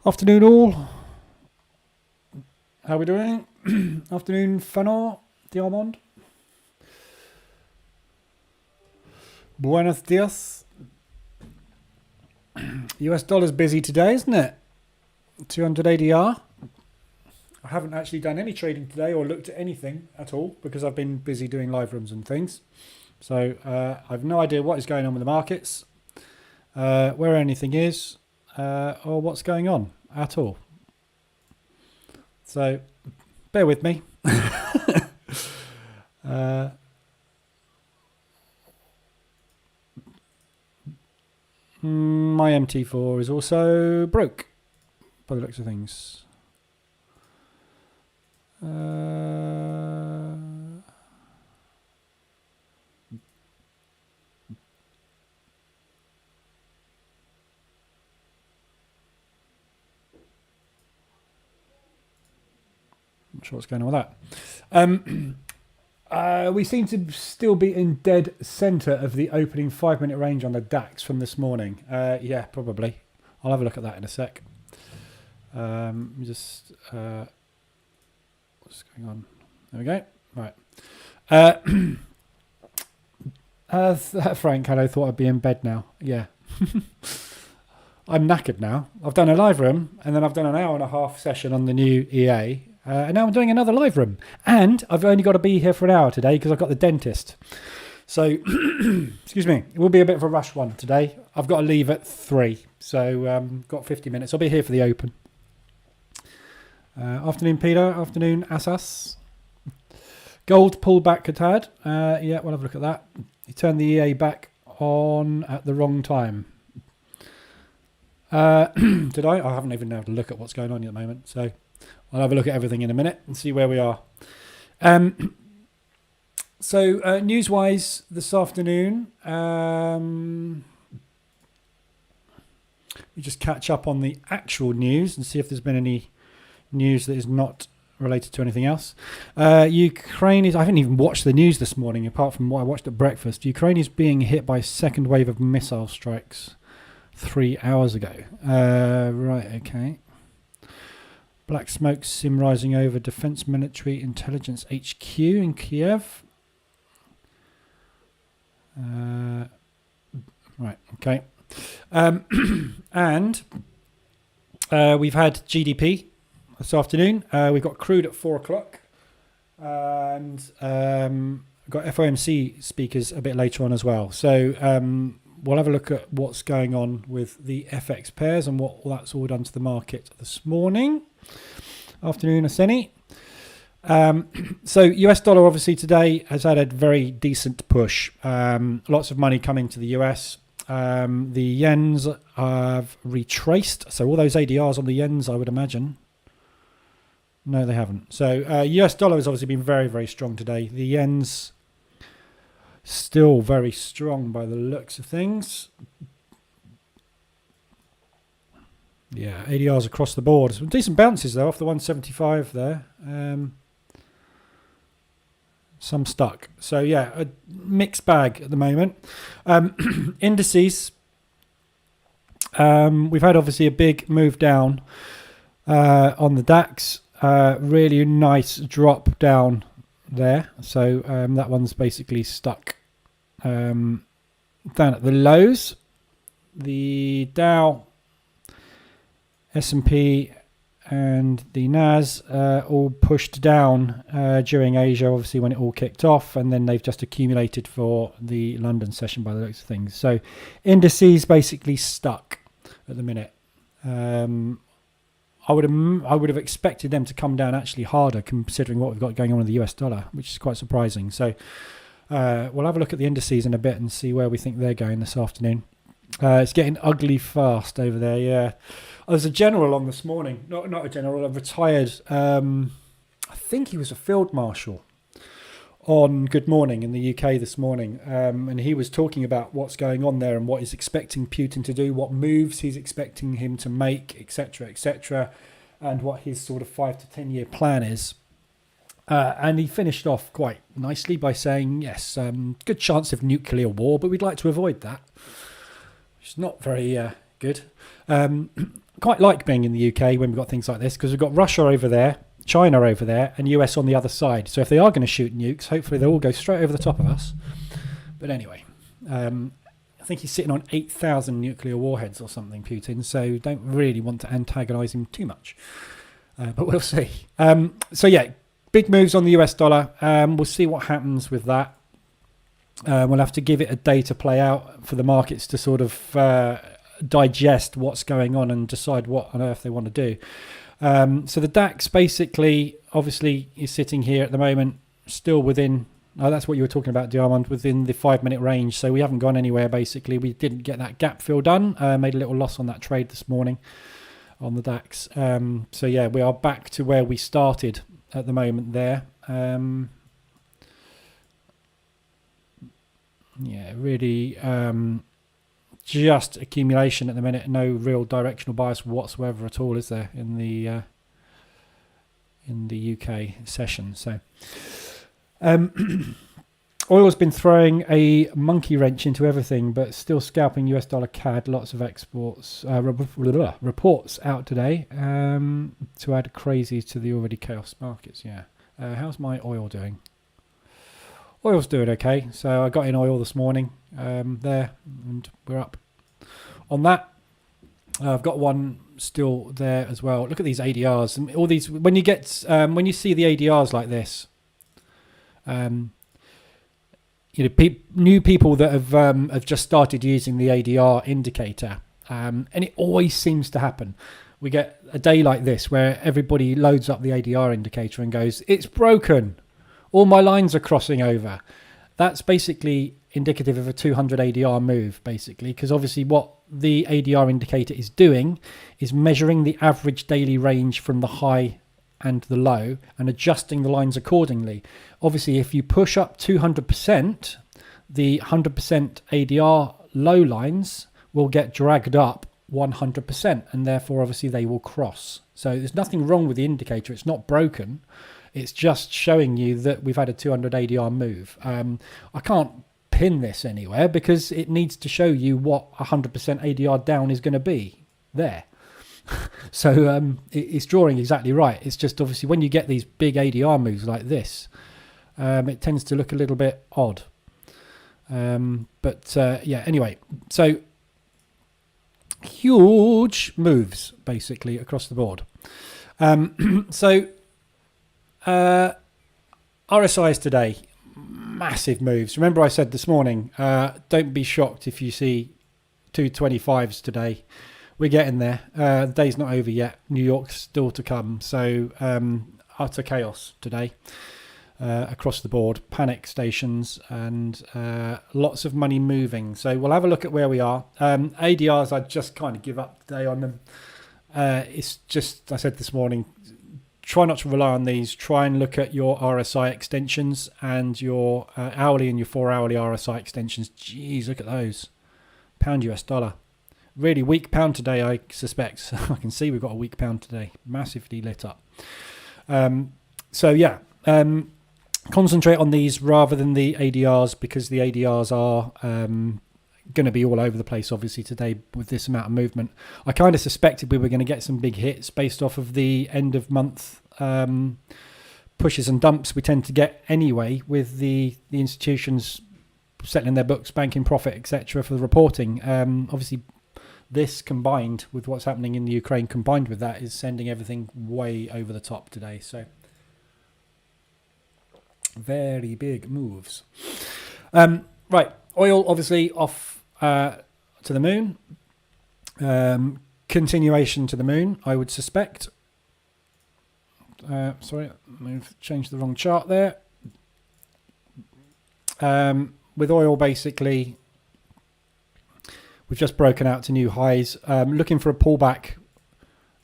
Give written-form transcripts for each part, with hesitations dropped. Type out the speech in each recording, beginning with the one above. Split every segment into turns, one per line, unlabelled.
Afternoon all. How are we doing? Afternoon, Fanor Diamond. Buenos dias. US dollar's busy today, isn't it? 200 ADR. I haven't actually done any trading today or looked at anything at all because I've been busy doing live rooms and things. So I've no idea what is going on with the markets, where anything is, or what's going on at all. So bear with me. My MT4 is also broke by the looks of things. Not sure what's going on with that. We seem to still be in dead centre of the opening 5-minute range on the DAX from this morning. Yeah, probably. I'll have a look at that in a sec. What's going on? There we go. Right. Frank, hello, thought I'd be in bed now. Yeah. I'm knackered now. I've done a live room and then I've done an hour and a half session on the new EA. And now I'm doing another live room. And I've only got to be here for an hour today because I've got the dentist. So, excuse me, it will be a bit of a rush one today. I've got to leave at 3. So, got 50 minutes. I'll be here for the open. Afternoon, Peter. Afternoon, Asas. Gold pulled back a tad. Yeah, we'll have a look at that. He turned the EA back on at the wrong time. Did I? I haven't even had to look at what's going on at the moment. So I'll have a look at everything in a minute and see where we are. So news-wise this afternoon, we just catch up on the actual news and see if there's been any news that is not related to anything else. Ukraine is, I haven't even watched the news this morning apart from what I watched at breakfast. Ukraine is being hit by a second wave of missile strikes 3 hours ago. Right, okay. Black smoke sim rising over Defense Military Intelligence HQ in Kiev. Right, okay. And we've had GDP this afternoon. We've got crude at 4 o'clock. And got FOMC speakers a bit later on as well. So we'll have a look at what's going on with the FX pairs and what that's all done to the market this morning. Afternoon, Aseni. So US dollar obviously today has had a very decent push. Lots of money coming to the US. The yens have retraced. So all those ADRs on the yens, I would imagine. No, they haven't. So US dollar has obviously been very, very strong today. The yens still very strong by the looks of things. Yeah, ADRs across the board. Some decent bounces though off the 175 there. Some stuck. So yeah, a mixed bag at the moment. Indices. We've had obviously a big move down on the DAX. Really nice drop down there. So that one's basically stuck down at the lows. The Dow, S&P and the NAS all pushed down during Asia, obviously when it all kicked off, and then they've just accumulated for the London session by the looks of things. So indices basically stuck at the minute. I would have expected them to come down actually harder considering what we've got going on with the US dollar, which is quite surprising. So we'll have a look at the indices in a bit and see where we think they're going this afternoon. It's getting ugly fast over there, yeah. There's a general on this morning, not a general, a retired, I think he was a field marshal on Good Morning in the UK this morning. And he was talking about what's going on there and what he's expecting Putin to do, what moves he's expecting him to make, etc., and what his sort of 5 to 10 year plan is. And he finished off quite nicely by saying, yes, good chance of nuclear war, but we'd like to avoid that. Which is not very good. quite like being in the UK when we've got things like this, because we've got Russia over there, China over there, and US on the other side. So if they are going to shoot nukes, hopefully they'll all go straight over the top of us. But anyway, I think he's sitting on 8,000 nuclear warheads or something, Putin, so don't really want to antagonise him too much. But we'll see. So yeah, big moves on the US dollar. We'll see what happens with that. We'll have to give it a day to play out for the markets to sort of digest what's going on and decide what on earth they want to do. So the DAX basically, obviously, is sitting here at the moment, still within, that's what you were talking about, Diamond, within the 5-minute range. So we haven't gone anywhere, basically. We didn't get that gap fill done. Made a little loss on that trade this morning on the DAX. So yeah, we are back to where we started at the moment there. Yeah, really just accumulation at the minute. No real directional bias whatsoever at all, is there, in the UK session? So oil's been throwing a monkey wrench into everything, but still scalping US dollar CAD. Lots of exports reports out today to add crazy to the already chaos markets. Yeah, how's my oil doing? Oil's doing okay. So I got in oil this morning there, and we're up on that. I've got one still there as well. Look at these ADRs and all these. When you get when you see the ADRs like this, new people that have just started using the ADR indicator, and it always seems to happen. We get a day like this where everybody loads up the ADR indicator and goes, "It's broken. All my lines are crossing over." That's basically indicative of a 200 ADR move, basically, because obviously what the ADR indicator is doing is measuring the average daily range from the high and the low and adjusting the lines accordingly. Obviously, if you push up 200%, the 100% ADR low lines will get dragged up 100%, and therefore obviously they will cross. So there's nothing wrong with the indicator. It's not broken. It's just showing you that we've had a 200 ADR move. I can't pin this anywhere because it needs to show you what 100% ADR down is going to be there. So it's drawing exactly right. It's just obviously when you get these big ADR moves like this, it tends to look a little bit odd. Yeah, anyway, so huge moves basically across the board. So RSIs today, massive moves. Remember I said this morning, don't be shocked if you see 225s today. We're getting there. The day's not over yet. New York's still to come. So utter chaos today across the board. Panic stations and lots of money moving. So we'll have a look at where we are. ADRs, I just kind of give up today on them. It's just, I said this morning, try not to rely on these. Try and look at your RSI extensions and your hourly and your 4-hourly RSI extensions. Jeez, look at those. Pound US dollar. Really weak pound today, I suspect. I can see we've got a weak pound today. Massively lit up. So yeah, concentrate on these rather than the ADRs, because the ADRs are going to be all over the place, obviously, today with this amount of movement. I kind of suspected we were going to get some big hits based off of the end of month pushes and dumps we tend to get anyway, with the institutions settling their books, banking profit, etc. for the reporting. Obviously, this combined with what's happening in the Ukraine, combined with that, is sending everything way over the top today. So very big moves. Right, oil obviously off to the moon. Continuation to the moon, I would suspect. Sorry, I've changed the wrong chart there. With oil, basically, we've just broken out to new highs. Looking for a pullback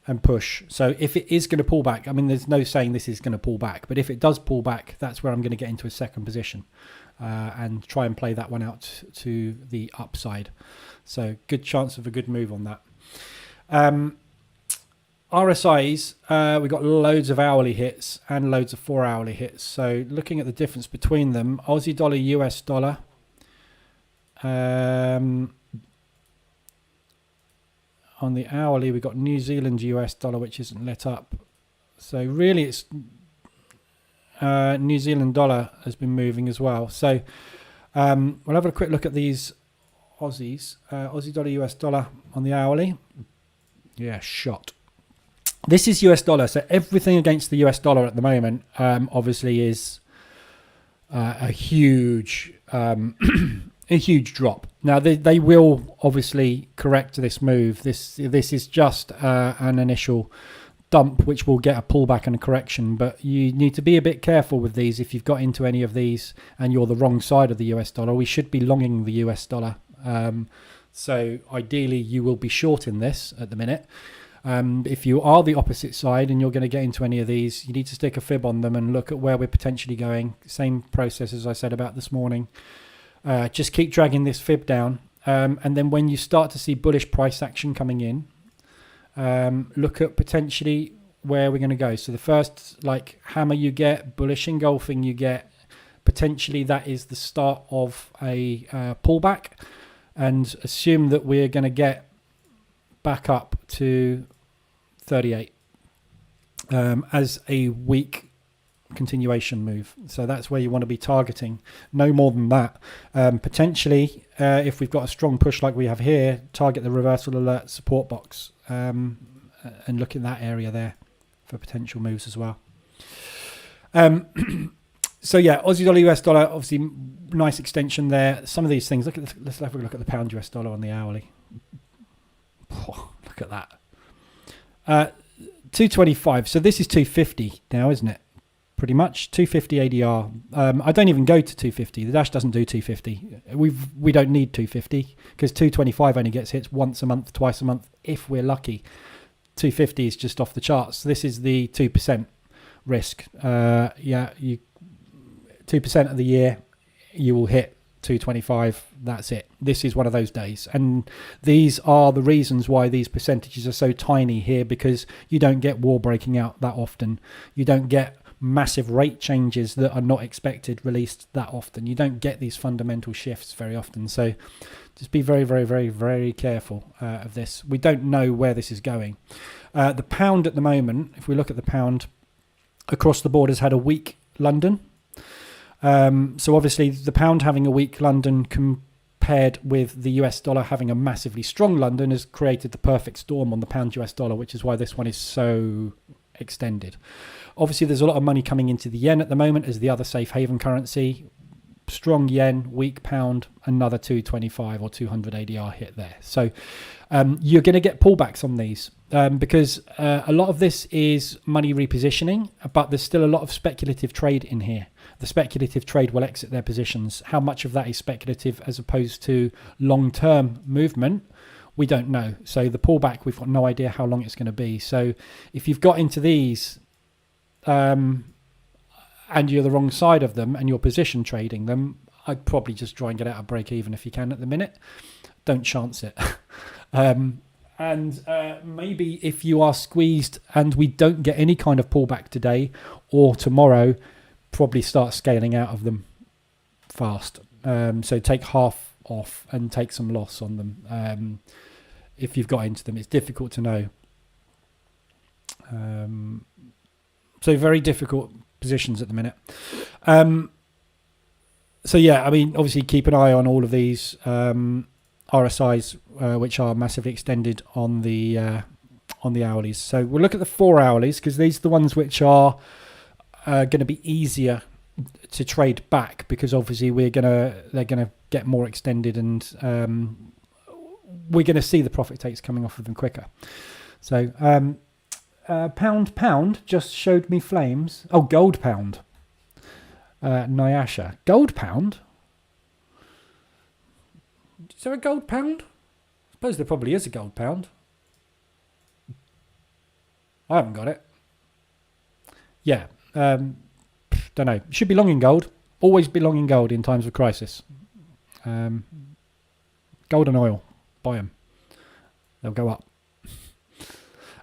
and push. So if it is going to pull back, I mean, there's no saying this is going to pull back, but if it does pull back, that's where I'm going to get into a second position and try and play that one out to the upside. So good chance of a good move on that. RSIs, we've got loads of hourly hits and loads of 4-hourly hits. So looking at the difference between them, Aussie dollar, US dollar. on the hourly, we've got New Zealand US dollar, which isn't lit up. So really it's New Zealand dollar has been moving as well. So we'll have a quick look at these Aussies. Aussie dollar, US dollar on the hourly. Yeah, shot. This is US dollar. So everything against the US dollar at the moment obviously is a huge a huge drop. Now they will obviously correct this move. This is just an initial dump, which will get a pullback and a correction, but you need to be a bit careful with these. If you've got into any of these and you're the wrong side of the US dollar, we should be longing the US dollar. So ideally you will be short in this at the minute. If you are the opposite side and you're going to get into any of these, you need to stick a fib on them and look at where we're potentially going. Same process as I said about this morning. Just keep dragging this fib down, and then when you start to see bullish price action coming in, look at potentially where we're going to go. So the first like hammer you get, bullish engulfing you get, potentially that is the start of a pullback, and assume that we're going to get back up to 38 as a weak continuation move. So that's where you want to be targeting, no more than that. Potentially if we've got a strong push like we have here, target the reversal alert support box and look in that area there for potential moves as well. So yeah, Aussie dollar, US dollar, obviously nice extension there. Some of these things, let's have a look at the pound US dollar on the hourly. Oh, look at that. 225. So this is 250 now, isn't it? Pretty much 250 ADR. I don't even go to 250. The dash doesn't do 250. We don't need 250 because 225 only gets hits once a month, twice a month if we're lucky. 250 is just off the charts. So this is the 2% risk. 2% of the year you will hit 225. That's it. This is one of those days, and these are the reasons why these percentages are so tiny here, because you don't get war breaking out that often. You don't get massive rate changes that are not expected released that often. You don't get these fundamental shifts very often. So just be very, very, very, very careful of this. We don't know where this is going. The pound at the moment, if we look at the pound across the board, has had a weak London. So obviously the pound having a weak London compared with the US dollar having a massively strong London has created the perfect storm on the pound US dollar, which is why this one is so extended. Obviously there's a lot of money coming into the yen at the moment as the other safe haven currency. Strong yen, weak pound, another 225 or 200 ADR hit there. So you're going to get pullbacks on these because a lot of this is money repositioning, but there's still a lot of speculative trade in here. The speculative trade will exit their positions. How much of that is speculative as opposed to long-term movement, we don't know. So the pullback, we've got no idea how long it's going to be. So if you've got into these and you're the wrong side of them and you're position trading them, I'd probably just try and get out of break even if you can at the minute. Don't chance it. Maybe if you are squeezed and we don't get any kind of pullback today or tomorrow, probably start scaling out of them fast. So take half off and take some loss on them if you've got into them. It's difficult to know. So very difficult positions at the minute. So yeah, I mean, obviously keep an eye on all of these RSIs, which are massively extended on the hourlies. So we'll look at the 4 hourlies because these are the ones which are going to be easier to trade back, because obviously they're gonna get more extended, and we're going to see the profit takes coming off of them quicker. So pound just showed me flames. Oh, gold pound. Nyasha. Gold pound? Is there a gold pound? I suppose there probably is a gold pound. I haven't got it. Yeah. Don't know. Should be long in gold. Always be long in gold in times of crisis. Gold and oil. Buy them. They'll go up.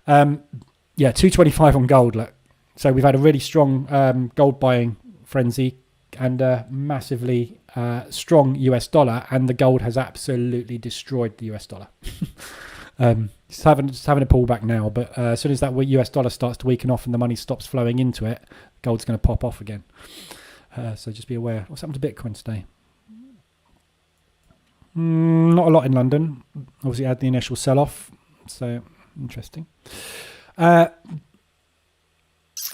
Yeah, 225 on gold. Look. So we've had a really strong gold buying frenzy and a massively strong US dollar, and the gold has absolutely destroyed the US dollar. It's having a pullback now, but as soon as that US dollar starts to weaken off and the money stops flowing into it, gold's going to pop off again. So just be aware. What's happened to Bitcoin today? Not a lot in London. Obviously, had the initial sell-off, so interesting.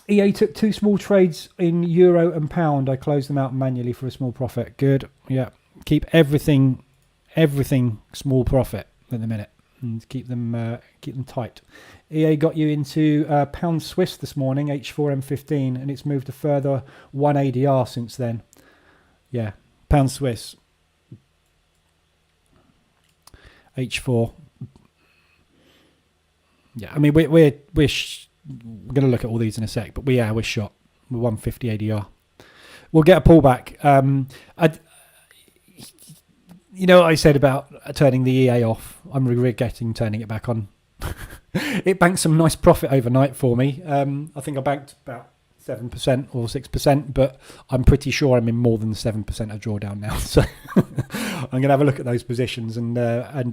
EA took 2 small trades in euro and pound. I closed them out manually for a small profit. Good. Yeah. Keep everything small profit at the minute, and keep them tight. EA got you into pound Swiss this morning, H4M15, and it's moved a further 1 ADR since then. Yeah, pound Swiss. H4. Yeah, I mean we're going to look at all these in a sec, but we're shot. We're 150 ADR. We'll get a pullback. You know what I said about turning the EA off? I'm regretting turning it back on. It banked some nice profit overnight for me. I think I banked about 7% or 6%, but I'm pretty sure I'm in more than 7% of drawdown now. So I'm going to have a look at those positions and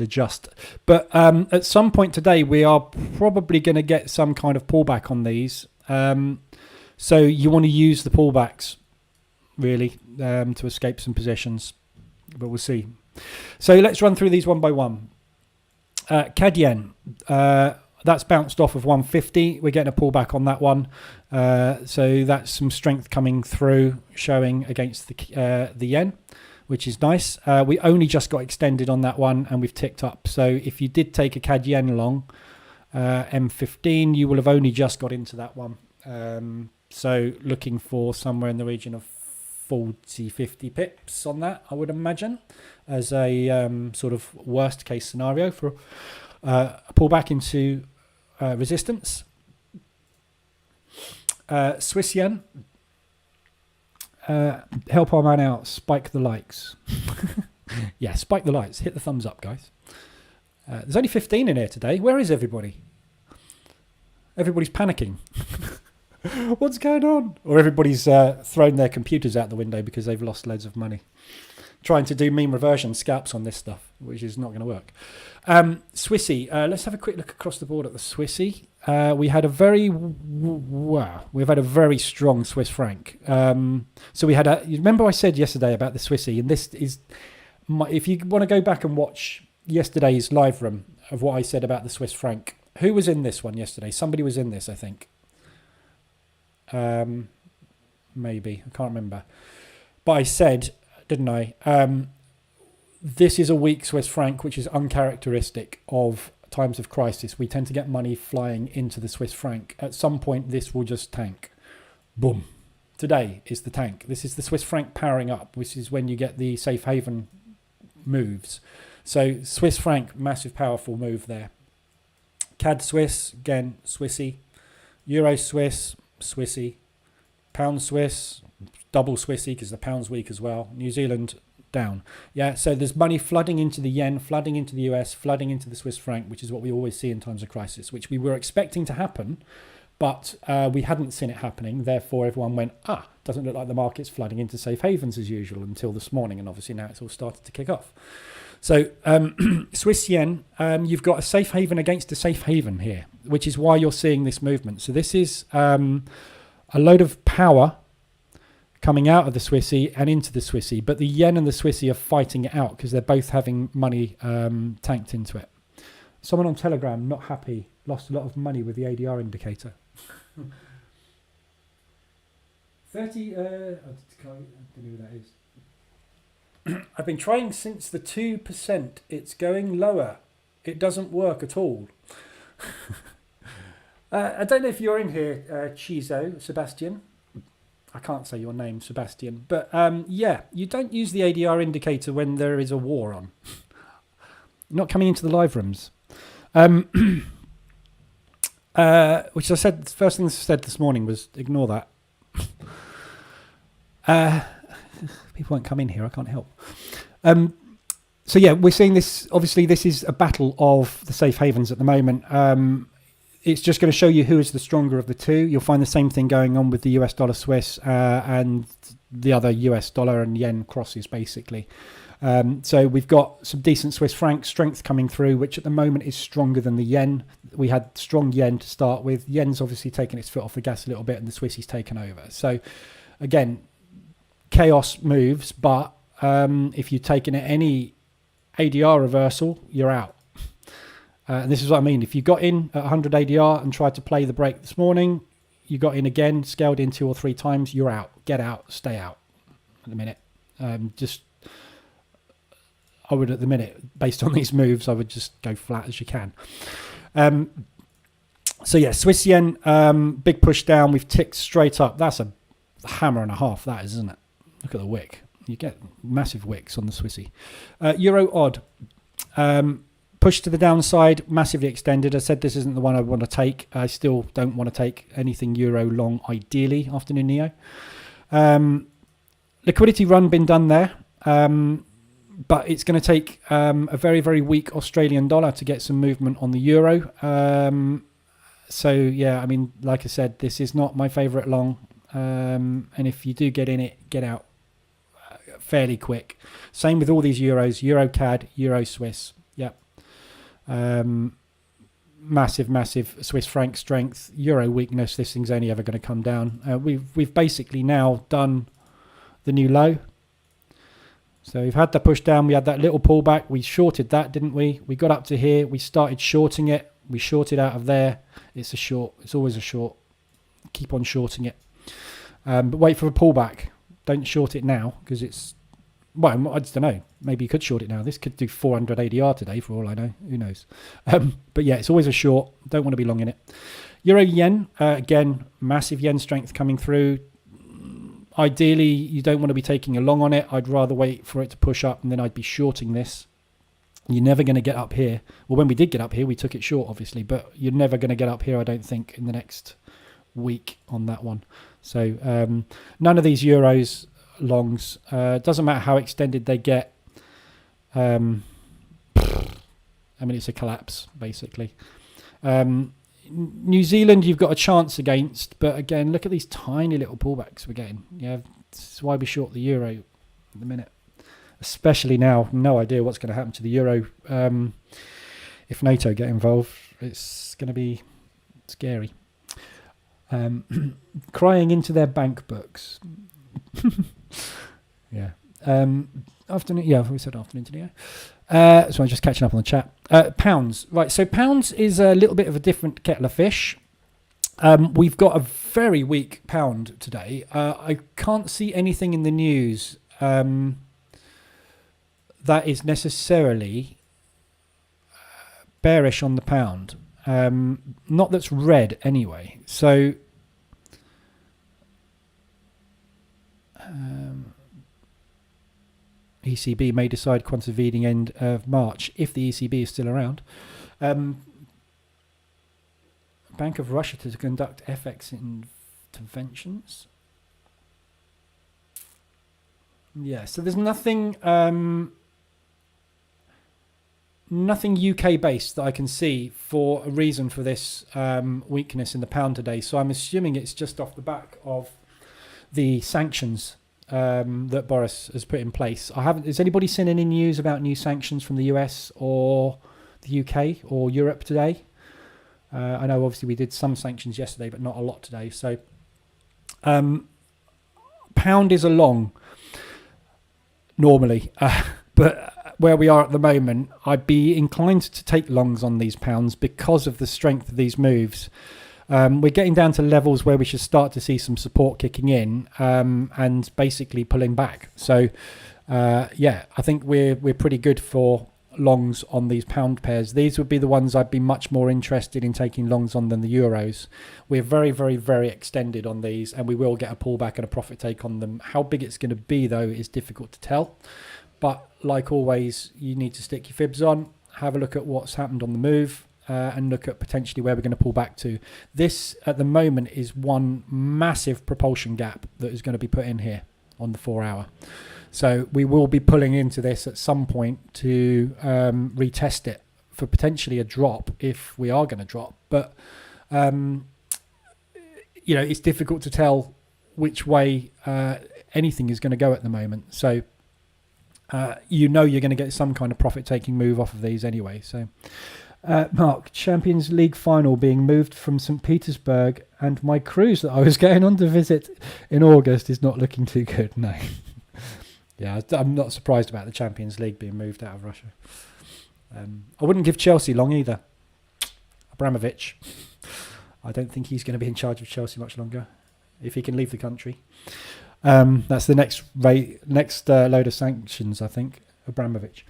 adjust. But at some point today, we are probably going to get some kind of pullback on these. So you want to use the pullbacks, really, to escape some positions. But we'll see. So let's run through these one by one. CAD yen, that's bounced off of 150. We're getting a pullback on that one. So that's some strength coming through, showing against the yen, which is nice. We only just got extended on that one, and we've ticked up. So if you did take a CAD yen long, M15, you will have only just got into that one. So looking for somewhere in the region of 40, 50 pips on that, I would imagine, as a sort of worst case scenario for a pullback into resistance. Swiss yen, help our man out, spike the likes. Yeah, spike the likes, hit the thumbs up, guys. There's only 15 in here today. Where is everybody? Everybody's panicking. What's going on? Or everybody's thrown their computers out the window because they've lost loads of money trying to do mean reversion scalps on this stuff, which is not going to work. Swissy, let's have a quick look across the board at the Swissy. We've had a very strong Swiss franc. So we had you remember I said yesterday about the Swissy, and this is if you want to go back and watch yesterday's live room of what I said about the Swiss franc. Who was in this one yesterday? Somebody was in this, I think. Maybe, I can't remember, but I said, didn't I, this is a weak Swiss franc, which is uncharacteristic of times of crisis. We tend to get money flying into the Swiss franc. At some point this will just tank. Boom. Today is the tank. This is the Swiss franc powering up, which is when you get the safe haven moves. So Swiss franc, massive powerful move there. CAD Swiss, again Swissy. Euro Swiss, Swissy. Pound Swiss, double Swissy because the pound's weak as well. New Zealand down. Yeah, so there's money flooding into the yen, flooding into the US, flooding into the Swiss franc, which is what we always see in times of crisis, which we were expecting to happen, but we hadn't seen it happening. Therefore, everyone went, doesn't look like the market's flooding into safe havens as usual until this morning, and obviously now it's all started to kick off. So Swiss yen, you've got a safe haven against a safe haven here, which is why you're seeing this movement. So this is a load of power coming out of the Swissy and into the Swissy, but the yen and the Swissy are fighting it out because they're both having money tanked into it. Someone on Telegram, not happy, lost a lot of money with the ADR indicator. 30, I don't know who that is. I've been trying since the 2%. It's going lower. It doesn't work at all. I don't know if you're in here, Chizo, Sebastian. I can't say your name, Sebastian. But yeah, you don't use the ADR indicator when there is a war on. Not coming into the live rooms. Which I said, the first thing I said this morning was ignore that. People won't come in here, I can't help. So yeah, we're seeing this, obviously this is a battle of the safe havens at the moment. It's just going to show you who is the stronger of the two. You'll find the same thing going on with the US dollar Swiss and the other US dollar and yen crosses basically. So we've got some decent Swiss franc strength coming through, which at the moment is stronger than the yen. We had strong yen to start with. Yen's obviously taken its foot off the gas a little bit, and the Swissie's taken over. So again, chaos moves, but if you're taking any ADR reversal, you're out. And this is what I mean. If you got in at 100 ADR and tried to play the break this morning, you got in again, scaled in 2 or 3 times, you're out. Get out, stay out at the minute. I would at the minute, based on these moves, I would just go flat as you can. So yeah, Swiss yen, big push down. We've ticked straight up. That's a hammer and a half, that is, isn't it? Look at the wick. You get massive wicks on the Swissy. Euro odd. Push to the downside, massively extended. I said this isn't the one I want to take. I still don't want to take anything euro long, ideally, afternoon Neo. Liquidity run been done there. But it's going to take a very, very weak Australian dollar to get some movement on the euro. So, yeah, I mean, like I said, this is not my favourite long. And if you do get in it, get out fairly quick. Same with all these euros, Euro CAD, Euro Swiss. Yep. Massive Swiss franc strength, euro weakness. This thing's only ever going to come down. We've basically now done the new low. So we've had the push down. We had that little pullback. We shorted that, didn't we? We got up to here. We started shorting it. We shorted out of there. It's a short. It's always a short. Keep on shorting it. But wait for a pullback. Don't short it now because it's... Well, I just don't know. Maybe you could short it now. This could do 400 ADR today for all I know. Who knows? But yeah, it's always a short. Don't want to be long in it. Euro yen. Again, massive yen strength coming through. Ideally, you don't want to be taking a long on it. I'd rather wait for it to push up and then I'd be shorting this. You're never going to get up here. Well, when we did get up here, we took it short, obviously, but you're never going to get up here, I don't think, in the next week on that one. So none of these euros longs. Doesn't matter how extended they get. I mean, it's a collapse, basically. New Zealand, you've got a chance against, but again, look at these tiny little pullbacks we're getting. Yeah, this is why we short the euro in the minute, especially now. No idea what's going to happen to the euro. If NATO get involved, it's going to be scary. Crying into their bank books. Yeah. Afternoon. Yeah, we said afternoon today. So I'm just catching up on the chat. Pounds. Right, so pounds is a little bit of a different kettle of fish. We've got a very weak pound today. I can't see anything in the news that is necessarily bearish on the pound. Not that's red anyway. So ECB may decide quantitative end of March if the ECB is still around. Bank of Russia to conduct FX interventions. Yeah, so there's nothing nothing UK based that I can see for a reason for this weakness in the pound today. So I'm assuming it's just off the back of the sanctions that Boris has put in place. Has anybody seen any news about new sanctions from the US or the UK or Europe today? I know obviously we did some sanctions yesterday, but not a lot today. So pound is a long normally, but where we are at the moment, I'd be inclined to take longs on these pounds because of the strength of these moves. We're getting down to levels where we should start to see some support kicking in and basically pulling back. So, yeah, I think we're pretty good for longs on these pound pairs. These would be the ones I'd be much more interested in taking longs on than the euros. We're very, very, very extended on these, and we will get a pullback and a profit take on them. How big it's going to be, though, is difficult to tell. But like always, you need to stick your fibs on, have a look at what's happened on the move, and look at potentially where we're going to pull back to. This, at the moment, is one massive propulsion gap that is going to be put in here on the 4 hour. So we will be pulling into this at some point to retest it for potentially a drop if we are going to drop. But, you know, it's difficult to tell which way anything is going to go at the moment. So you know you're going to get some kind of profit-taking move off of these anyway. So, Mark, Champions League final being moved from St. Petersburg, and my cruise that I was going on to visit in August is not looking too good. No. Yeah, I'm not surprised about the Champions League being moved out of Russia. I wouldn't give Chelsea long either. Abramovich, I don't think he's going to be in charge of Chelsea much longer if he can leave the country. That's the next load of sanctions, I think. Abramovich.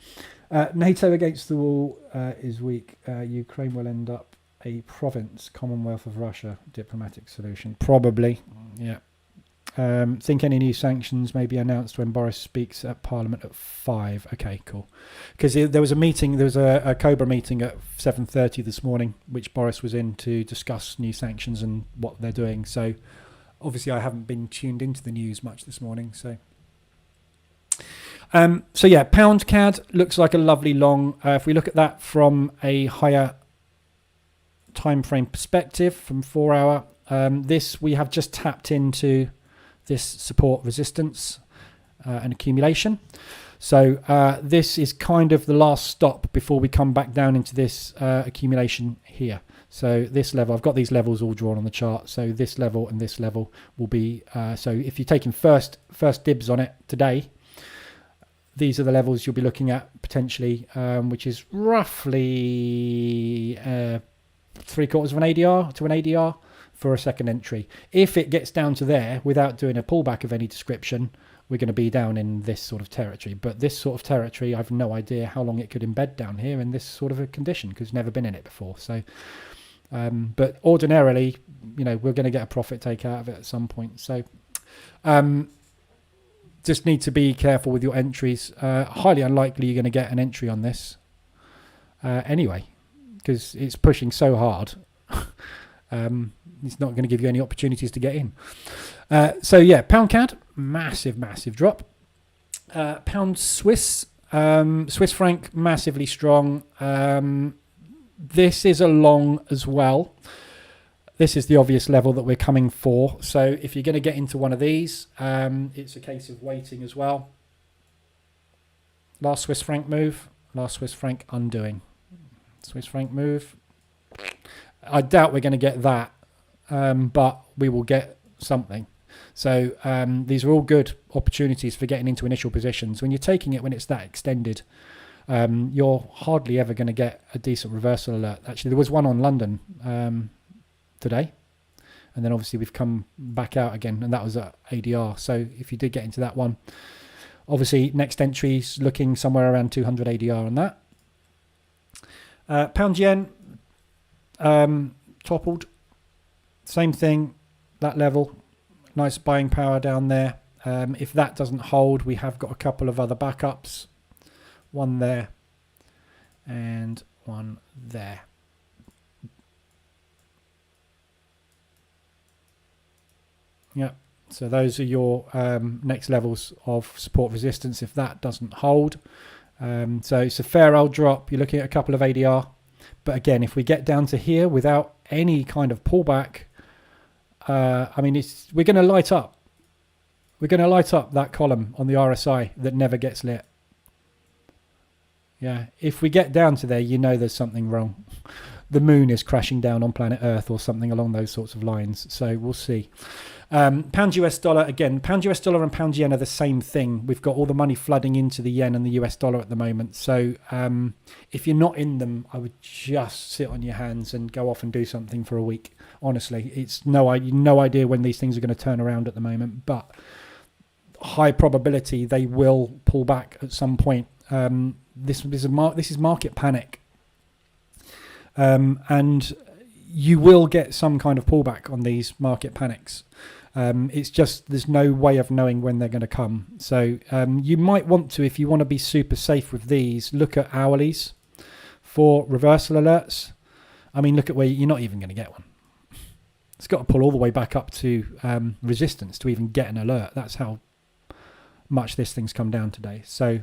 NATO against the wall is weak. Ukraine will end up a province, Commonwealth of Russia, diplomatic solution. Probably, yeah. Think any new sanctions may be announced when Boris speaks at Parliament at 5. Okay, cool. Because there was a meeting, there was a Cobra meeting at 7:30 this morning, which Boris was in to discuss new sanctions and what they're doing. So obviously I haven't been tuned into the news much this morning. So yeah, pound CAD looks like a lovely long. If we look at that from a higher time frame perspective, from 4 hour, this we have just tapped into this support resistance and accumulation. So this is kind of the last stop before we come back down into this accumulation here. So this level, I've got these levels all drawn on the chart. So this level and this level will be, so if you're taking first dibs on it today, these are the levels you'll be looking at potentially, which is roughly 3/4 of an ADR to an ADR for a second entry. If it gets down to there without doing a pullback of any description, we're going to be down in this sort of territory. But this sort of territory, I've no idea how long it could embed down here in this sort of a condition, because it's never been in it before. So, but ordinarily, you know, we're going to get a profit take out of it at some point. So, just need to be careful with your entries. Highly unlikely you're going to get an entry on this anyway, because it's pushing so hard. It's not going to give you any opportunities to get in. So yeah, pound CAD, massive drop. Pound Swiss, Swiss franc, massively strong. This is a long as well. This is the obvious level that we're coming for. So if you're going to get into one of these, it's a case of waiting as well. Last Swiss franc move, last Swiss franc undoing. Swiss franc move. I doubt we're going to get that, but we will get something. So these are all good opportunities for getting into initial positions. When you're taking it when it's that extended, you're hardly ever going to get a decent reversal alert. Actually, there was one on London today, and then obviously we've come back out again, and that was at ADR. So if you did get into that one, obviously next entry's looking somewhere around 200 ADR on that. Pound yen toppled, same thing, that level, nice buying power down there. If that doesn't hold, we have got a couple of other backups, one there and one there. Yeah, so those are your next levels of support resistance if that doesn't hold. So it's a fair old drop. You're looking at a couple of ADR. But again, if we get down to here without any kind of pullback, I mean, we're going to light up. We're going to light up that column on the RSI that never gets lit. Yeah, if we get down to there, you know there's something wrong. The moon is crashing down on planet Earth or something along those sorts of lines. So we'll see. Pound US dollar, again, pound US dollar and pound yen are the same thing. We've got all the money flooding into the yen and the US dollar at the moment. So if you're not in them, I would just sit on your hands and go off and do something for a week. Honestly, it's no idea when these things are going to turn around at the moment, but high probability they will pull back at some point. This is market panic. And you will get some kind of pullback on these market panics. It's just there's no way of knowing when they're going to come. So you might want to, if you want to be super safe with these, look at hourlies for reversal alerts. I mean, look at where you're not even going to get one. It's got to pull all the way back up to resistance to even get an alert. That's how much this thing's come down today. So,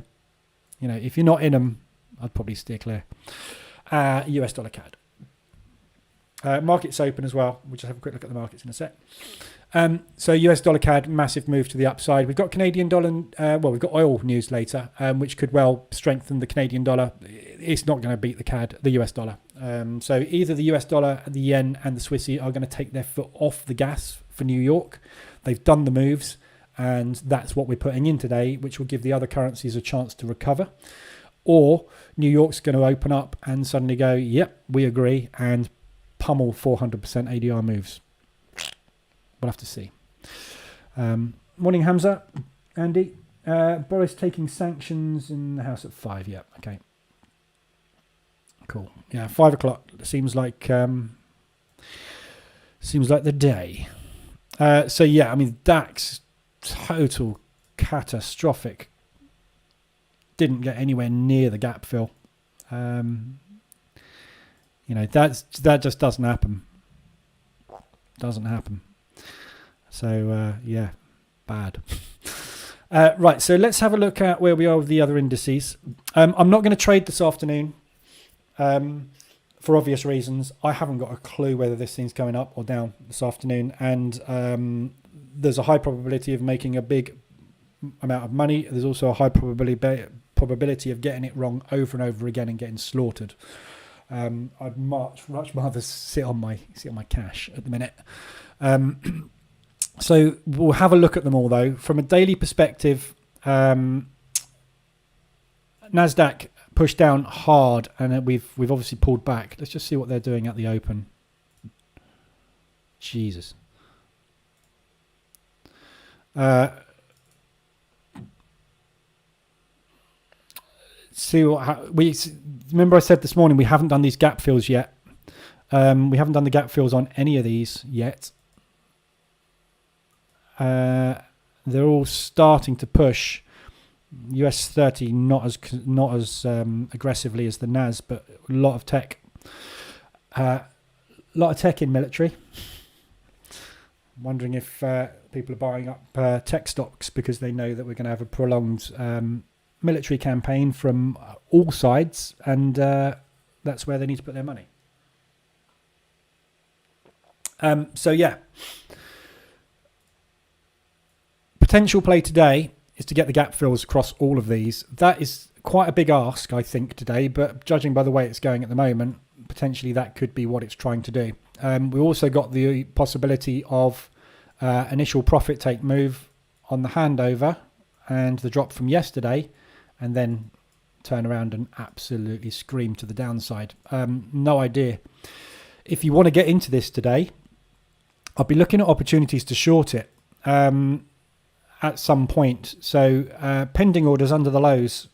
you know, if you're not in them, I'd probably steer clear. US dollar CAD. Markets open as well. We'll just have a quick look at the markets in a sec. So US dollar CAD, massive move to the upside. We've got Canadian dollar, we've got oil news later, which could well strengthen the Canadian dollar. It's not going to beat the US dollar. So either the US dollar, the yen and the Swissy are going to take their foot off the gas for New York. They've done the moves, and that's what we're putting in today, which will give the other currencies a chance to recover. Or New York's going to open up and suddenly go, yep, we agree, and pummel 400% ADR moves. We'll have to see. Morning, Hamza. Andy. Boris taking sanctions in the House at 5. Yeah, okay. Cool. Yeah, 5 o'clock. Seems like the day. So yeah, I mean, DAX, total catastrophic. Didn't get anywhere near the gap fill. That just doesn't happen. Doesn't happen. So, yeah, bad. Right, so let's have a look at where we are with the other indices. I'm not going to trade this afternoon for obvious reasons. I haven't got a clue whether this thing's going up or down this afternoon. And there's a high probability of making a big amount of money. There's also a high probability of getting it wrong over and over again and getting slaughtered. I'd much rather sit on my cash at the minute. So we'll have a look at them all, though. From a daily perspective, Nasdaq pushed down hard, and we've obviously pulled back. Let's just see what they're doing at the open. Jesus. Remember I said this morning we haven't done these gap fills yet. We haven't done the gap fills on any of these yet. They're all starting to push. US 30 not as aggressively as the NAS, but a lot of tech. A lot of tech in military. I'm wondering if people are buying up tech stocks because they know that we're going to have a prolonged military campaign from all sides, and that's where they need to put their money. So yeah, potential play today is to get the gap fills across all of these. That is quite a big ask, I think, today, but judging by the way it's going at the moment, potentially that could be what it's trying to do. We also got the possibility of initial profit take move on the handover and the drop from yesterday, and then turn around and absolutely scream to the downside. No idea. If you want to get into this today, I'll be looking at opportunities to short it at some point. So pending orders under the lows.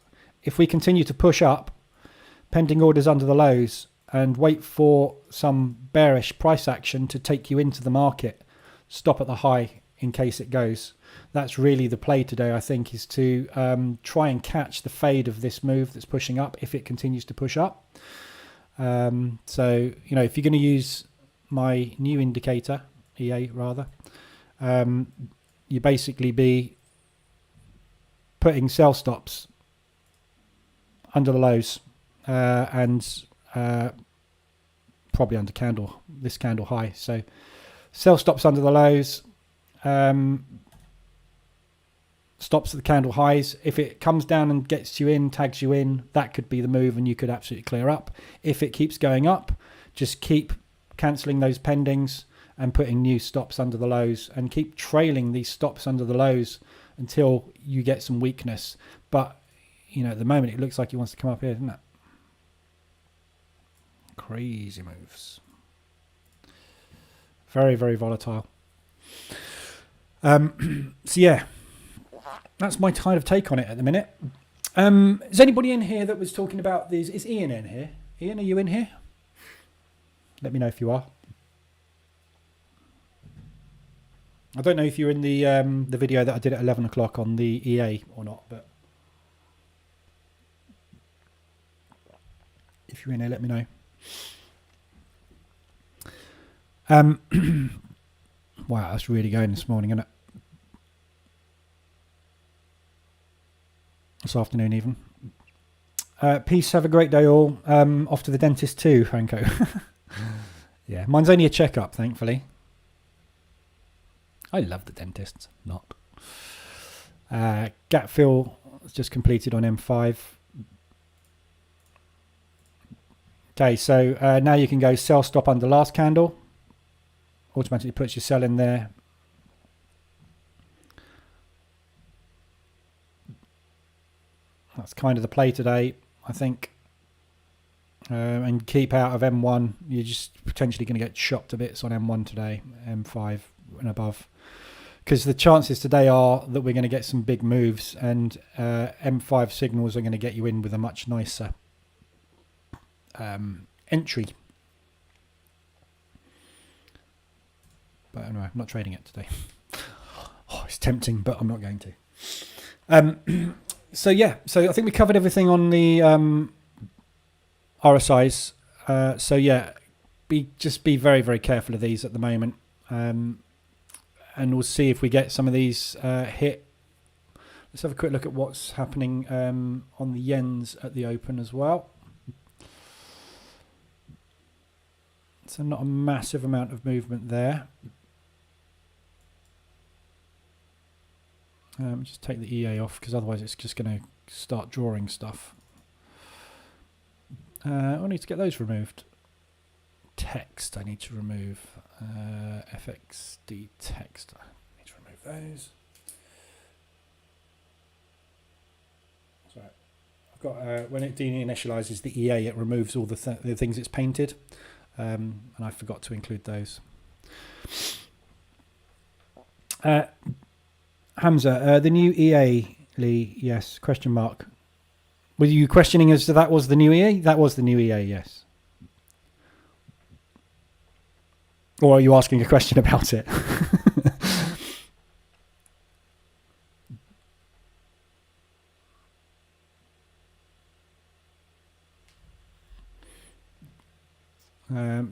If we continue to push up, pending orders under the lows, and wait for some bearish price action to take you into the market, stop at the high in case it goes. That's really the play today, I think, is to try and catch the fade of this move that's pushing up if it continues to push up. So, if you're going to use my new indicator, EA rather, you basically be putting sell stops under the lows and probably under this candle high. So sell stops under the lows, stops at the candle highs. If it comes down and gets you in, tags you in, that could be the move and you could absolutely clear up. If it keeps going up, just keep cancelling those pendings and putting new stops under the lows, and keep trailing these stops under the lows until you get some weakness. But, at the moment it looks like he wants to come up here, doesn't it? Crazy moves. Very, very volatile. So yeah, that's my kind of take on it at the minute. Is anybody in here that was talking about these? Is Ian in here? Ian, are you in here? Let me know if you are. I don't know if you're in the video that I did at 11 o'clock on the EA or not, but if you're in here, let me know. Wow, that's really going this morning, isn't it? This afternoon even. Peace, have a great day all. Off to the dentist too, Franco. Yeah, mine's only a checkup, thankfully. I love the dentists. Not. Gap fill just completed on M5. Okay, so now you can go sell stop under last candle. Automatically puts your sell in there. That's kind of the play today, I think. And keep out of M1. You're just potentially going to get shocked to bits on M1 today, M5 and above. Because the chances today are that we're going to get some big moves, and M5 signals are going to get you in with a much nicer entry. But anyway, I'm not trading it today. Oh, it's tempting, but I'm not going to. So I think we covered everything on the RSIs. Just be very, very careful of these at the moment. And we'll see if we get some of these hit. Let's have a quick look at what's happening on the yens at the open as well. So not a massive amount of movement there. Just take the EA off, because otherwise it's just going to start drawing stuff. I need to get those removed. Text I need to remove. FXD text. I need to remove those. Sorry. I've got when it deinitializes the EA, it removes all the things it's painted. And I forgot to include those. Hamza, the new EA, Lee, yes, question mark. Were you questioning as to that was the new EA? That was the new EA, yes. Or are you asking a question about it?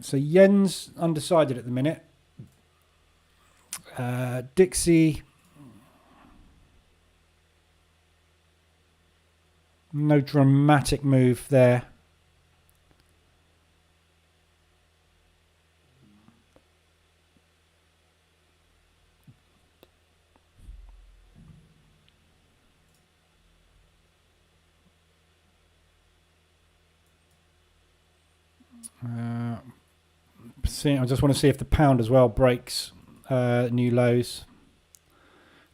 So yen's undecided at the minute. Dixie, no dramatic move there. I just want to see if the pound as well breaks new lows.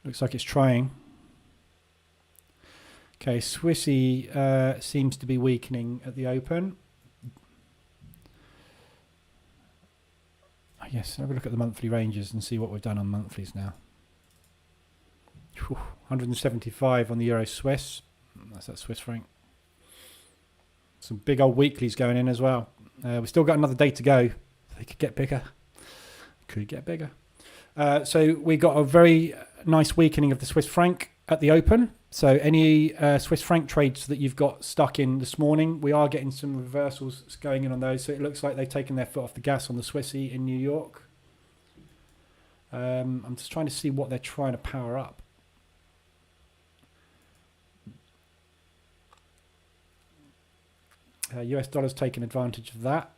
Looks like it's trying. Okay, Swissy seems to be weakening at the open. Yes, have a look at the monthly ranges and see what we've done on monthlies now. 175 on the Euro Swiss. That's that Swiss franc. Some big old weeklies going in as well. We've still got another day to go. They could get bigger. Could get bigger. So we got a very nice weakening of the Swiss franc at the open. So any Swiss franc trades that you've got stuck in this morning, we are getting some reversals going in on those. So it looks like they've taken their foot off the gas on the Swissy in New York. I'm just trying to see what they're trying to power up. US dollar's taken advantage of that.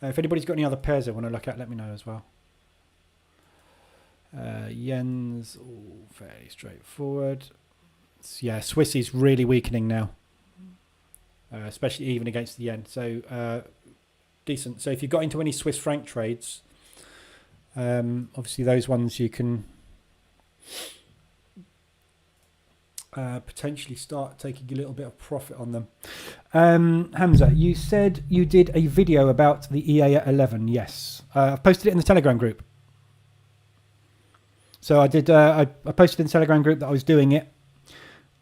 If anybody's got any other pairs they want to look at, let me know as well. Yen's all fairly straightforward. Yeah, Swissy's really weakening now, especially even against the yen. So decent. So if you got into any Swiss franc trades, obviously those ones you can potentially start taking a little bit of profit on them. Hamza, you said you did a video about the EA at 11. Yes, I've posted it in the Telegram group. So I did. I posted in the Telegram group that I was doing it,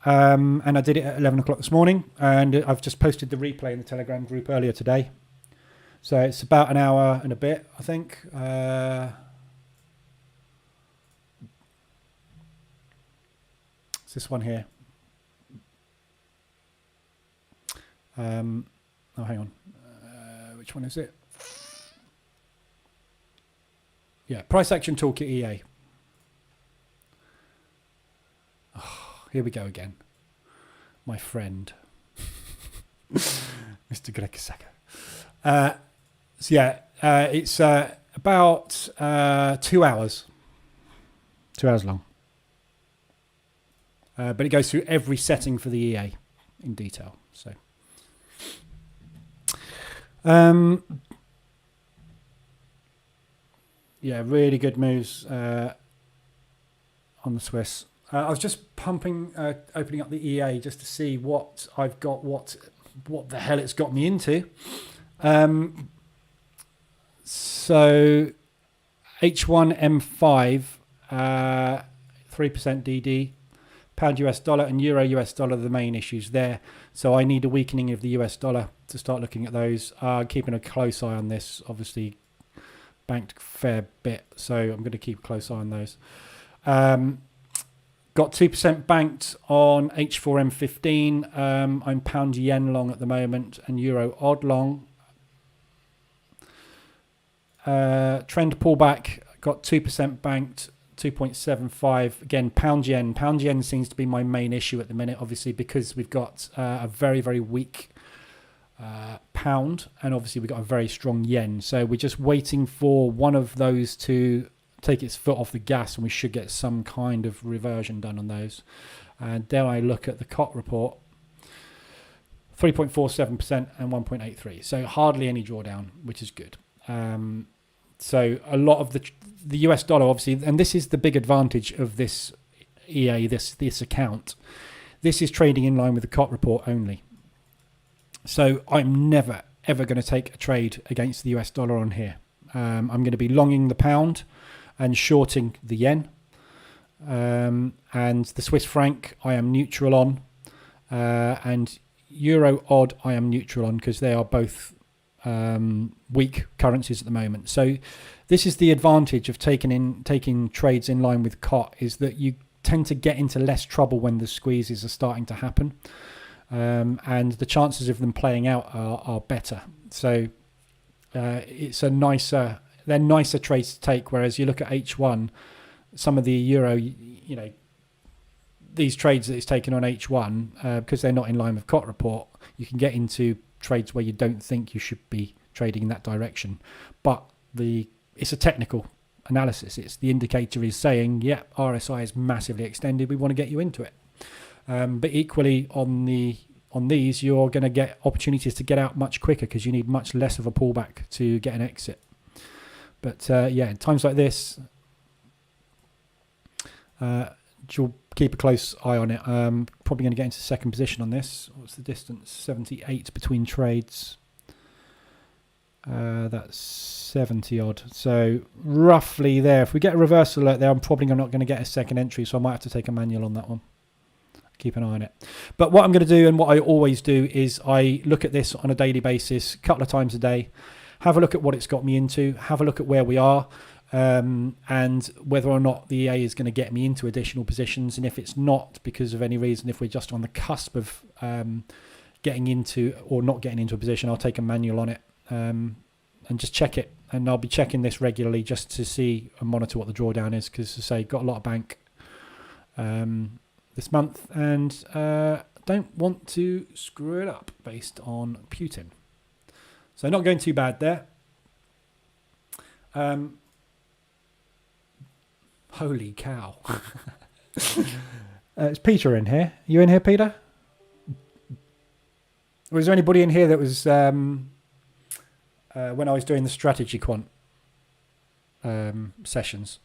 and I did it at 11 o'clock this morning. And I've just posted the replay in the Telegram group earlier today. So it's about an hour and a bit, I think. It's this one here. Oh, hang on. Which one is it? Yeah, Price Action Toolkit EA. Oh, here we go again. My friend. Mr. Greg Sacco. So yeah, it's about 2 hours. 2 hours long. But it goes through every setting for the EA in detail. So, yeah, really good moves on the Swiss. I was just opening up the EA just to see what I've got, what the hell it's got me into. So H1M5, 3% DD, pound US dollar and euro US dollar are the main issues there. So I need a weakening of the US dollar to start looking at those. Keeping a close eye on this, obviously banked a fair bit, so I'm going to keep a close eye on those. Got 2% banked on H4M15. I'm pound yen long at the moment and euro odd long. Trend pullback, got 2% banked, 2.75. Again, pound yen. Pound yen seems to be my main issue at the minute, obviously, because we've got a very, very weak pound, and obviously we've got a very strong yen. So we're just waiting for one of those to take its foot off the gas, and we should get some kind of reversion done on those. And then I look at the COT report, 3.47% and 1.83. So hardly any drawdown, which is good. So a lot of the US dollar, obviously, and this is the big advantage of this EA, this account. This is trading in line with the COT report only. So I'm never, ever going to take a trade against the US dollar on here. I'm going to be longing the pound and shorting the yen. And the Swiss franc, I am neutral on. And euro odd, I am neutral on, because they are both weak currencies at the moment. So this is the advantage of taking trades in line with COT, is that you tend to get into less trouble when the squeezes are starting to happen. And the chances of them playing out are better. So they're nicer trades to take, whereas you look at H1, some of the euro, these trades that it's taken on H1, because they're not in line with COT report, you can get into trades where you don't think you should be trading in that direction. But it's a technical analysis. It's the indicator is saying, yeah, RSI is massively extended, we want to get you into it. But equally on these, you're going to get opportunities to get out much quicker, because you need much less of a pullback to get an exit. But yeah, in times like this, you'll keep a close eye on it. Probably going to get into second position on this. What's the distance? 78 between trades. That's 70 odd. So roughly there. If we get a reversal alert there, I'm probably not going to get a second entry, so I might have to take a manual on that one. Keep an eye on it. But what I'm going to do, and what I always do, is I look at this on a daily basis, a couple of times a day, have a look at what it's got me into, have a look at where we are, and whether or not the EA is going to get me into additional positions. And if it's not, because of any reason, if we're just on the cusp of getting into or not getting into a position, I'll take a manual on it and just check it. And I'll be checking this regularly just to see and monitor what the drawdown is, because, as I say, got a lot of bank this month, and don't want to screw it up based on Putin. So not going too bad there. Holy cow. Is Peter in here? You in here, Peter? Was there anybody in here that was when I was doing the strategy quant sessions?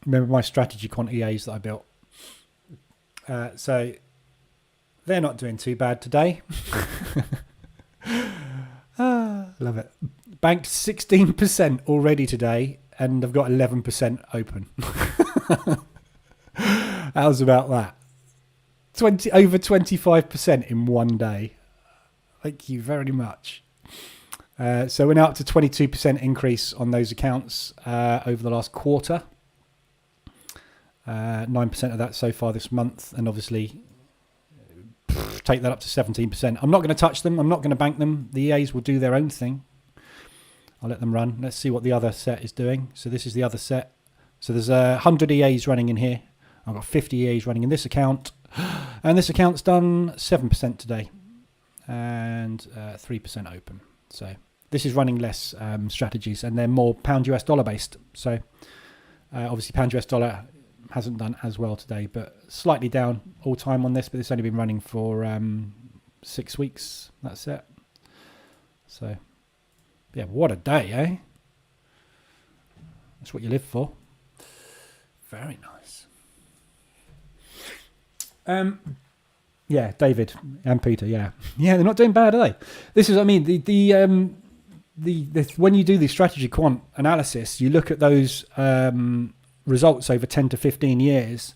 Remember my strategy quant EAs that I built? So they're not doing too bad today. Love it. Banked 16% already today, and I've got 11% open. How's about that? Over 25% in one day. Thank you very much. So we're now up to 22% increase on those accounts over the last quarter. 9% of that so far this month, and obviously take that up to 17%. I'm not going to touch them. I'm not going to bank them. The EAs will do their own thing. I'll let them run. Let's see what the other set is doing. So this is the other set. So there's 100 EAs running in here. I've got 50 EAs running in this account. And this account's done 7% today and 3% open. So this is running less strategies, and they're more pound US dollar based. So obviously pound US dollar hasn't done as well today, but slightly down all time on this, but it's only been running for 6 weeks. That's it. So yeah, what a day, eh? That's what you live for. Very nice. Yeah, David and Peter. Yeah, they're not doing bad, are they? This is, I mean, the when you do the strategy quant analysis, you look at those results over 10 to 15 years.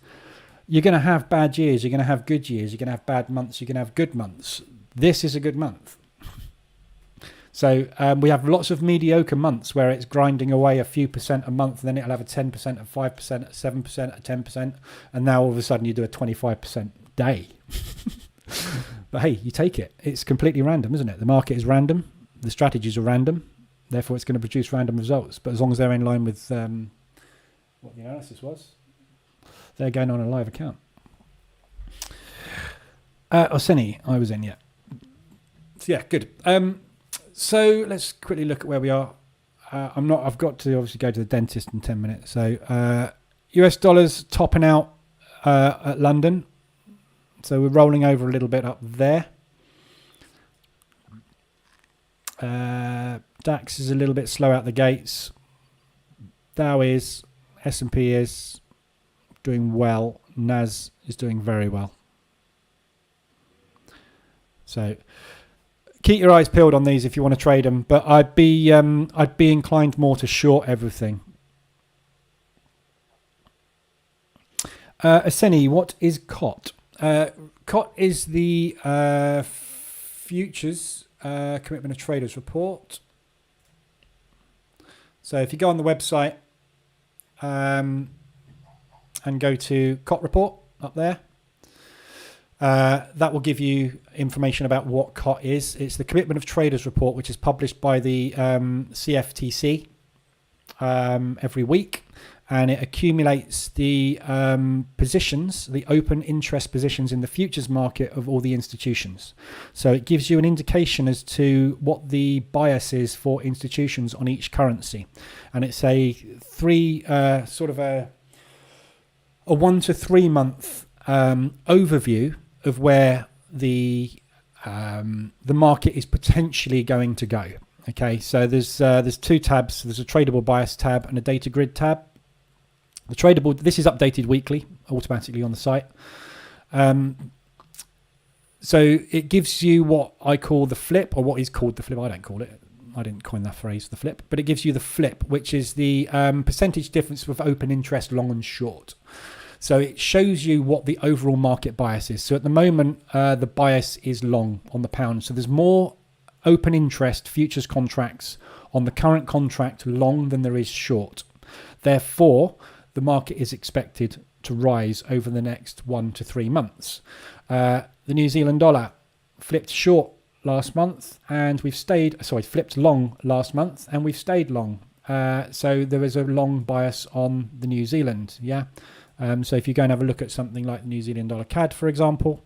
You're going to have bad years. You're going to have good years. You're going to have bad months. You're going to have good months. This is a good month. So we have lots of mediocre months where it's grinding away a few percent a month, and then it'll have a 10%, a 5%, a 7%, a 10%, and now all of a sudden you do a 25% day. But hey, you take it. It's completely random, isn't it? The market is random. The strategies are random. Therefore, it's going to produce random results. But as long as they're in line with what the analysis was, they're going on a live account. Orsini, I was in, yeah. So, yeah, good. So let's quickly look at where we are. I've got to obviously go to the dentist in 10 minutes. So US dollars topping out at London. So we're rolling over a little bit up there. DAX is a little bit slow out the gates. Dow is, S&P is doing well. NAS is doing very well. So keep your eyes peeled on these if you want to trade them, but I'd be inclined more to short everything. Aseni, what is COT? COT is the futures commitment of traders report. So if you go on the website and go to COT report up there, that will give you information about what COT is. It's the commitment of traders report, which is published by the CFTC every week, and it accumulates the positions, the open interest positions in the futures market of all the institutions. So it gives you an indication as to what the bias is for institutions on each currency, and it's a sort of a 1 to 3 month overview of where the market is potentially going to go. Okay, so there's two tabs. There's a tradable bias tab and a data grid tab. The tradable, this is updated weekly, automatically on the site. So it gives you what I call the flip, or what is called the flip. I don't call it. I didn't coin that phrase, the flip, but it gives you the flip, which is the percentage difference with open interest, long and short. So it shows you what the overall market bias is. So at the moment, the bias is long on the pound. So there's more open interest futures contracts on the current contract long than there is short. Therefore, the market is expected to rise over the next 1 to 3 months. The New Zealand dollar flipped short last month, and flipped long last month, and we've stayed long. So there is a long bias on the New Zealand, yeah. So if you go and have a look at something like the New Zealand dollar CAD, for example,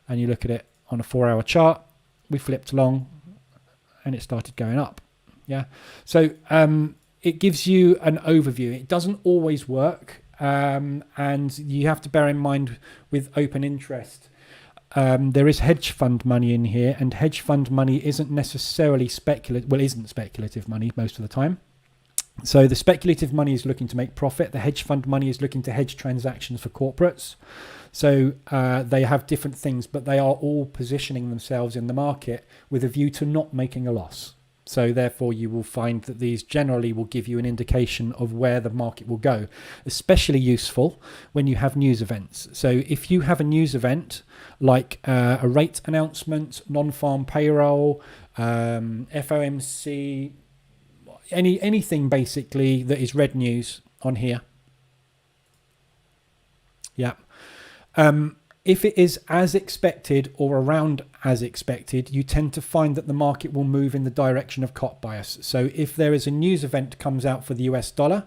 and you look at it on a 4-hour chart, we flipped long and it started going up. Yeah. So it gives you an overview. It doesn't always work. And you have to bear in mind with open interest, there is hedge fund money in here, and hedge fund money isn't necessarily speculative. Well, isn't speculative money most of the time. So the speculative money is looking to make profit. The hedge fund money is looking to hedge transactions for corporates. So they have different things, but they are all positioning themselves in the market with a view to not making a loss. So therefore, you will find that these generally will give you an indication of where the market will go, especially useful when you have news events. So if you have a news event like a rate announcement, non-farm payroll, FOMC, anything basically that is red news on here. Yeah. If it is as expected or around as expected, you tend to find that the market will move in the direction of COT bias. So if there is a news event comes out for the US dollar,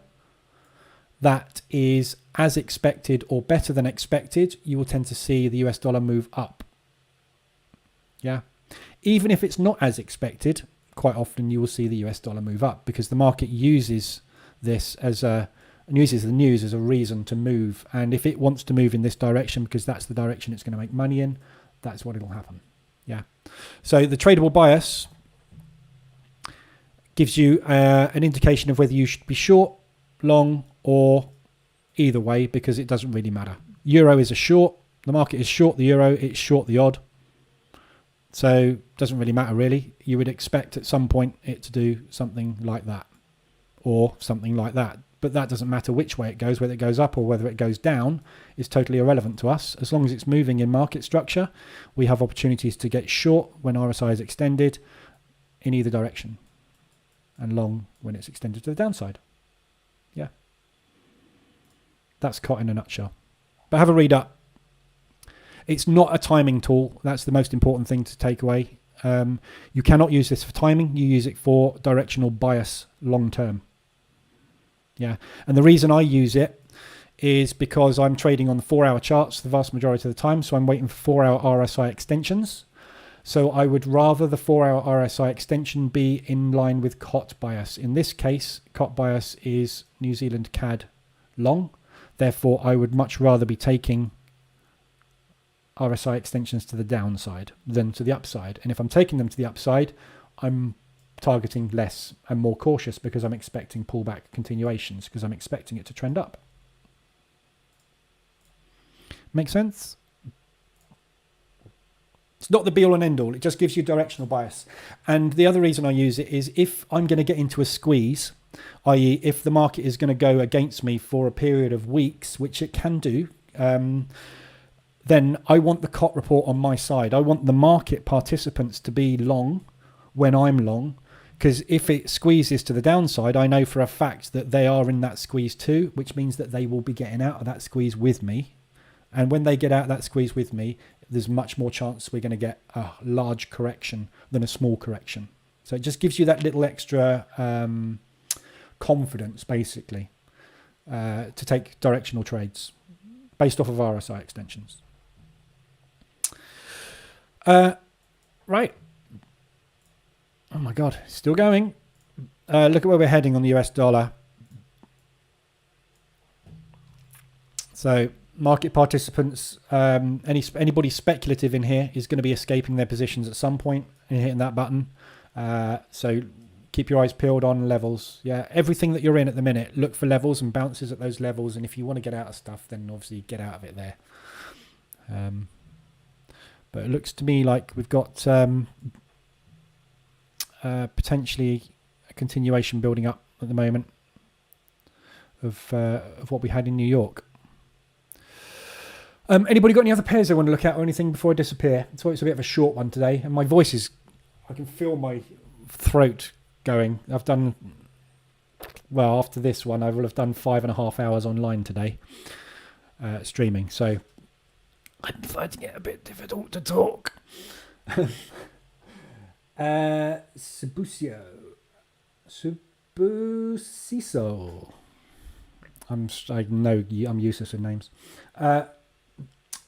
that is as expected or better than expected, you will tend to see the US dollar move up. Yeah. Even if it's not as expected, quite often you will see the US dollar move up because the market uses this as uses the news as a reason to move. And if it wants to move in this direction because that's the direction it's going to make money in, that's what it'll happen. Yeah. So the tradable bias gives you an indication of whether you should be short, long, or either way, because it doesn't really matter. Euro is a short. The market is short the euro. It's short the odd. So it doesn't really matter, really. You would expect at some point it to do something like that or something like that. But that doesn't matter which way it goes, whether it goes up or whether it goes down is totally irrelevant to us. As long as it's moving in market structure, we have opportunities to get short when RSI is extended in either direction and long when it's extended to the downside. Yeah. That's COT in a nutshell. But have a read up. It's not a timing tool. That's the most important thing to take away. You cannot use this for timing. You use it for directional bias long term. Yeah, and the reason I use it is because I'm trading on the 4-hour charts the vast majority of the time, so I'm waiting for 4-hour RSI extensions. So I would rather the 4-hour RSI extension be in line with COT bias. In this case, COT bias is New Zealand CAD long. Therefore, I would much rather be taking RSI extensions to the downside than to the upside. And if I'm taking them to the upside, I'm targeting less and more cautious because I'm expecting pullback continuations because I'm expecting it to trend up. Make sense? It's not the be all and end all. It just gives you directional bias. And the other reason I use it is if I'm going to get into a squeeze, i.e. if the market is going to go against me for a period of weeks, which it can do, then I want the COT report on my side. I want the market participants to be long when I'm long, because if it squeezes to the downside, I know for a fact that they are in that squeeze too, which means that they will be getting out of that squeeze with me. And when they get out of that squeeze with me, there's much more chance we're going to get a large correction than a small correction. So it just gives you that little extra confidence, basically, to take directional trades based off of RSI extensions. Right. Oh my God, still going. Look at where we're heading on the US dollar. So market participants, anybody speculative in here is going to be escaping their positions at some point and hitting that button. So keep your eyes peeled on levels. Yeah, everything that you're in at the minute, look for levels and bounces at those levels. And if you want to get out of stuff, then obviously get out of it there. But it looks to me like we've got potentially a continuation building up at the moment of what we had in New York. Anybody got any other pairs they want to look at or anything before I disappear? So it's a bit of a short one today, and my voice is, I can feel my throat going. I've done, well, after this one, I will have done 5.5 hours online today, streaming. So I'm finding it a bit difficult to talk. Subusiso. I know I'm useless with names.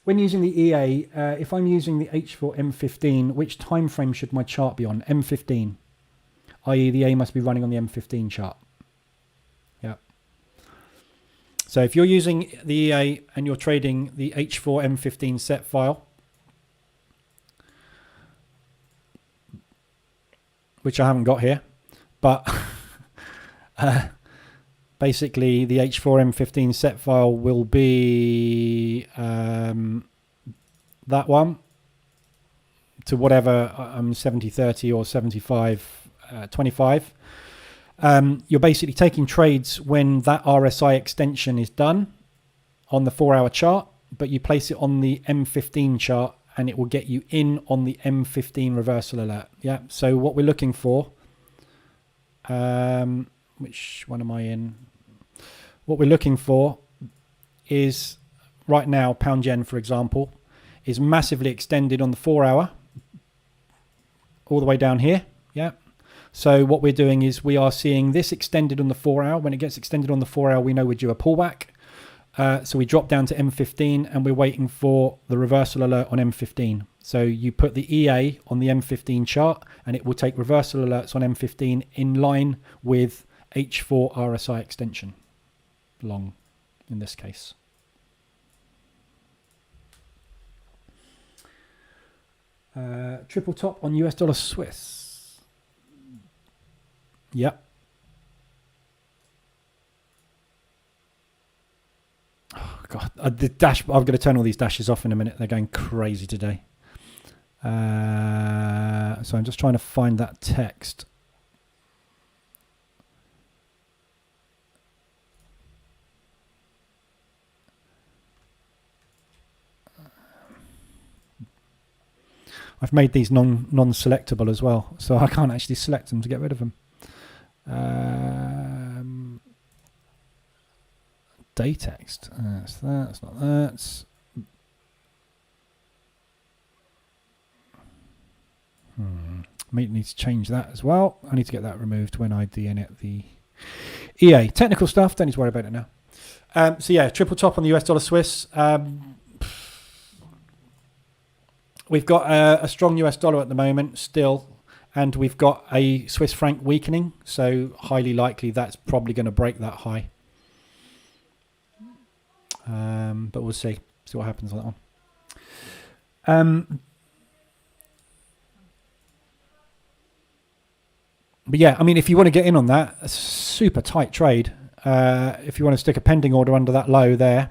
When using the EA, if I'm using the H4 M15, which time frame should my chart be on? M15, i.e. the A must be running on the M15 chart. Yeah. So if you're using the EA and you're trading the H4 M15 set file, which I haven't got here, but basically the H4 M15 set file will be that one to whatever 70-30 or 75-25. You're basically taking trades when that RSI extension is done on the 4-hour chart, but you place it on the M15 chart and it will get you in on the M15 reversal alert. Yeah. So what we're looking for, which one am I in? What we're looking for is right now, pound yen, for example, is massively extended on the 4-hour all the way down here. Yeah. So what we're doing is we are seeing this extended on the 4 hour. When it gets extended on the 4 hour, we know we're due a pullback. So we drop down to M15 and we're waiting for the reversal alert on M15. So you put the EA on the M15 chart and it will take reversal alerts on M15 in line with H4 RSI extension, long in this case. Triple top on US dollar Swiss. Yep. Oh God, the dash. I'm going to turn all these dashes off in a minute. They're going crazy today. So I'm just trying to find that text. I've made these non-selectable as well, so I can't actually select them to get rid of them. Day text. That's that. That's not that. Might need to change that as well. I need to get that removed when I DNet the EA. Technical stuff. Don't need to worry about it now. So yeah, triple top on the US dollar Swiss. We've got a strong US dollar at the moment still, and we've got a Swiss franc weakening, so highly likely that's probably going to break that high. But we'll see what happens on that one. But yeah, I mean, if you want to get in on that, a super tight trade. If you want to stick a pending order under that low there,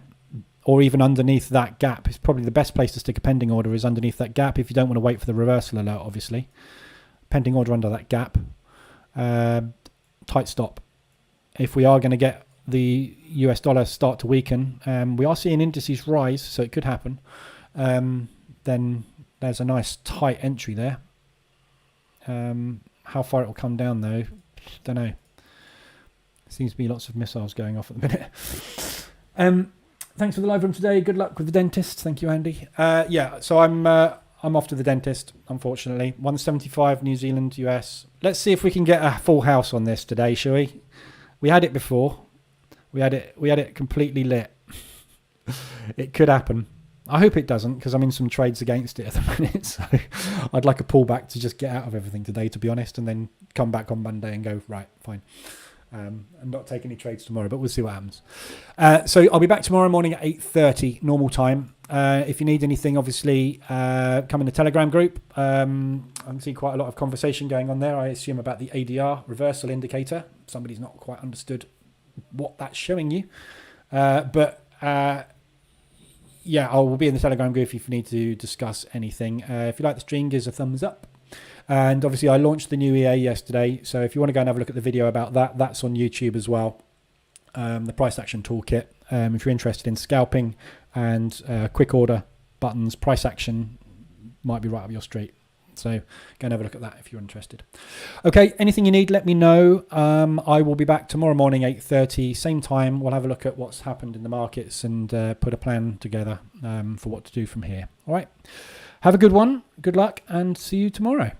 or even underneath that gap, it's probably the best place to stick a pending order is underneath that gap if you don't want to wait for the reversal alert, obviously. Pending order under that gap. Tight stop. If we are going to get the US dollar start to weaken, we are seeing indices rise, so it could happen. Then there's a nice tight entry there. How far it will come down, though, don't know. Seems to be lots of missiles going off at the minute. Thanks for the live room today. Good luck with the dentist. Thank you, Andy. Yeah, so I'm off to the dentist, unfortunately. 175 New Zealand, US. Let's see if we can get a full house on this today, shall we? We had it before. We had it completely lit. It could happen. I hope it doesn't, because I'm in some trades against it at the minute. So I'd like a pullback to just get out of everything today, to be honest, and then come back on Monday and go, right, fine. And not take any trades tomorrow, but we'll see what happens. So I'll be back tomorrow morning at 8:30 normal time. If you need anything, obviously, come in the Telegram group. I can see quite a lot of conversation going on there, I assume, about the ADR reversal indicator. Somebody's not quite understood what that's showing you. Yeah, I will be in the Telegram group if you need to discuss anything. If you like the stream, give us a thumbs up. And obviously I launched the new EA yesterday, so if you want to go and have a look at the video about that, that's on YouTube as well. The price action toolkit. If you're interested in scalping and quick order buttons, price action might be right up your street. So go and have a look at that if you're interested. Okay, anything you need, let me know. I will be back tomorrow morning, 8:30, same time. We'll have a look at what's happened in the markets and put a plan together for what to do from here. All right, have a good one. Good luck and see you tomorrow.